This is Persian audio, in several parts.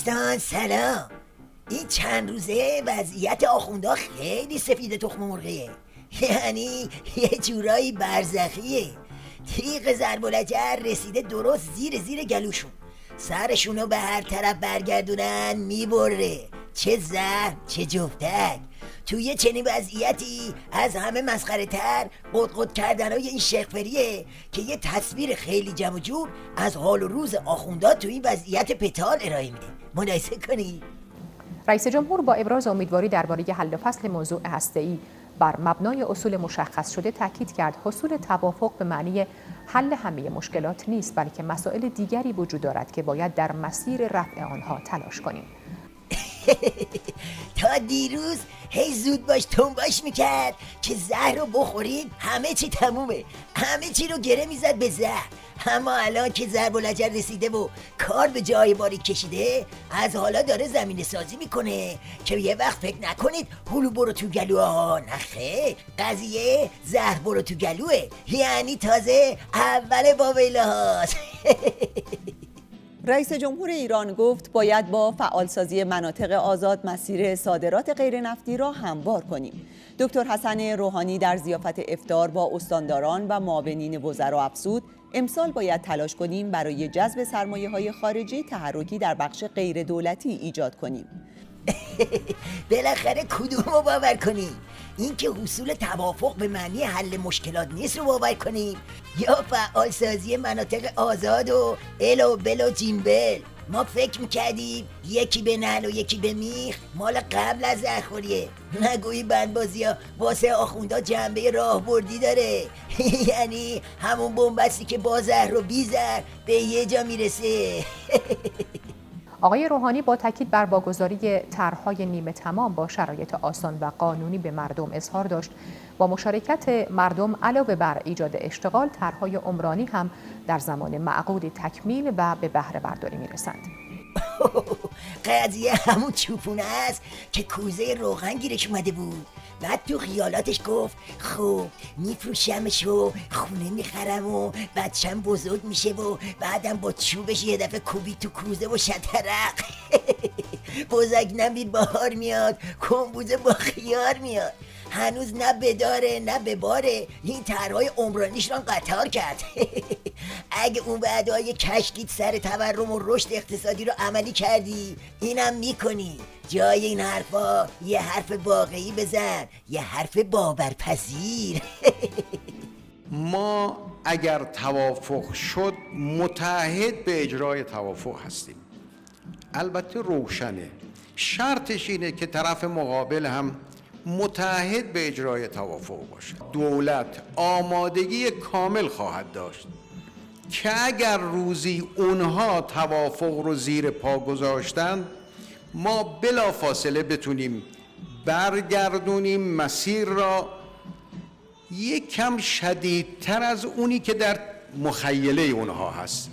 دوستان سلام. این چند روزه وضعیت آخوندا خیلی سفید تخم مرغیه. یعنی یه جورایی برزخیه. تیغ ضرب الجر رسیده درست زیر گلوشون، سرشونو به هر طرف برگردونن میبره. چه زن چه جفتک. توی چنین وضعیتی از همه مسخره تر قد کردنای این شیخفریه که یه تصویر خیلی جمع جور از حال و روز آخوندا توی این وضعیت پتال ارائه میده. ملاحظه کنی؟ رئیس جمهور با ابراز امیدواری درباره حل و فصل موضوع هسته‌ای بر مبنای اصول مشخص شده تاکید کرد حصول توافق به معنی حل همه مشکلات نیست، بلکه مسائل دیگری وجود دارد که باید در مسیر رفع آنها تلاش کنیم. تا دیروز هی زود باش تون باش میکرد که زهر رو بخوریم همه چی تمومه، همه چی رو گره میزد به زهر. اما الان که ضرب الجر رسیده و کار به جای باریک کشیده، از حالا داره زمینه سازی میکنه که یه وقت فکر نکنید هلو برو تو گلوها. نخیر، قضیه زهر برو تو گلوه، یعنی تازه اول باویله هاست. رئیس جمهور ایران گفت باید با فعالسازی مناطق آزاد مسیر صادرات غیر نفتی را هموار کنیم. دکتر حسن روحانی در ضیافت افطار با استانداران و معاونین وزرا افزود امسال باید تلاش کنیم برای جذب سرمایه‌های خارجی تحرکی در بخش غیر دولتی ایجاد کنیم. بالاخره کدومو باور کنیم؟ این که حصول توافق به معنی حل مشکلات نیست رو باور کنیم، یا فعال سازی مناطق آزاد و ال و بل و جیمبل؟ ما فکر میکردیم یکی به نعل و یکی به میخ مال قبل از زهرخوریه. نگویی بندبازی ها واسه آخوندا جنبه راهبردی داره. یعنی همون بنبستی که با زهر و بی زهر به یه جا میرسه. آقای روحانی با تاکید بر واگذاری طرح‌های نیمه تمام با شرایط آسان و قانونی به مردم اظهار داشت با مشارکت مردم علاوه بر ایجاد اشتغال، طرح‌های عمرانی هم در زمان معقولی تکمیل و به بهره برداری می‌رسند. قضیه همون چوپونه است که کوزه روغن گیرش اومده بود. بعد تو خیالاتش گفت خب میفروشمش و خونه میخرم و بچم بزرگ میشه و بعدم با چوبش یه دفعه کوبی تو کوزه و شطرق. بزرگ نمید بهار میاد، کنبوزه با خیار میاد. هنوز نه بداره نه بباره، این طرحهای عمرانیش رو قطار کرد. اگه اون وعده‌های کشکیت سر تورم و رشد اقتصادی رو عملی کردی، اینم میکنی. جای این حرفا یه حرف واقعی بزن، یه حرف باورپذیر. ما اگر توافق شد متعهد به اجرای توافق هستیم. البته روشنه، شرطش اینه که طرف مقابل هم متعهد به اجرای توافق باشه. دولت آمادگی کامل خواهد داشت که اگر روزی اونها توافق رو زیر پا گذاشتن، ما بلافاصله بتونیم برگردونیم مسیر را یک کم شدیدتر از اونی که در مخیله اونها هست.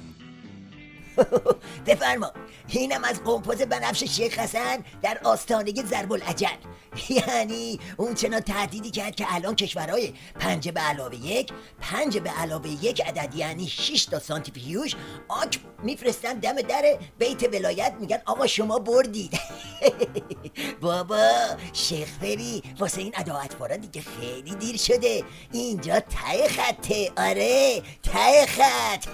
بفرما. اینم از قمپوز بنفش شیخ حسن در آستانه ضرب الجر. یعنی اون چنان تهدیدی کرد که الان کشورهای 5 به علاوه 5 به علاوه 1 عدد، یعنی 6 تا سانتریفیوژ آک میفرستن دم در بیت ولایت، میگن آقا شما بردید. بابا شیخ فری واسه این اداعتوارا دیگه خیلی دیر شده. اینجا ته خطه. آره ته خط.